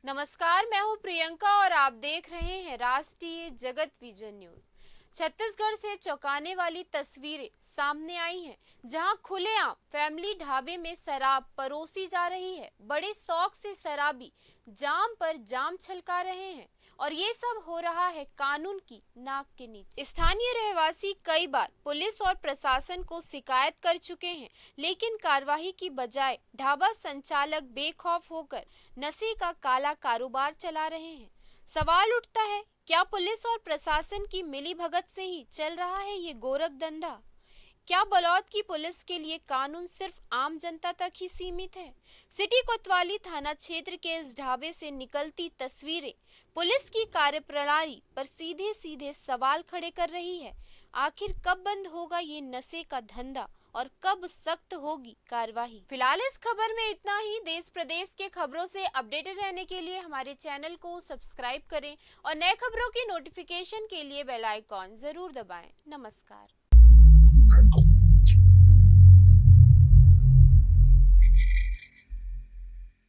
नमस्कार, मैं हूं प्रियंका और आप देख रहे हैं राष्ट्रीय जगत विजन न्यूज। छत्तीसगढ़ से चौंकाने वाली तस्वीरें सामने आई हैं, जहां खुलेआम फैमिली ढाबे में शराब परोसी जा रही है। बड़े शौक से शराबी जाम पर जाम छलका रहे हैं और ये सब हो रहा है कानून की नाक के नीचे। स्थानीय रहवासी कई बार पुलिस और प्रशासन को शिकायत कर चुके हैं, लेकिन कार्रवाई की बजाय ढाबा संचालक बेखौफ होकर नशे का काला कारोबार चला रहे हैं। सवाल उठता है, क्या पुलिस और प्रशासन की मिलीभगत से ही चल रहा है ये गोरख धंधा? क्या बलौद की पुलिस के लिए कानून सिर्फ आम जनता तक ही सीमित है? सिटी कोतवाली थाना क्षेत्र के इस ढाबे से निकलती तस्वीरें पुलिस की कार्यप्रणाली पर सीधे सीधे सवाल खड़े कर रही है। आखिर कब बंद होगा ये नशे का धंधा और कब सख्त होगी कार्रवाई? फिलहाल इस खबर में इतना ही। देश प्रदेश के खबरों से अपडेटेड रहने के लिए हमारे चैनल को सब्सक्राइब करें और नए खबरों की नोटिफिकेशन के लिए बेल आइकॉन जरूर दबाएं। नमस्कार।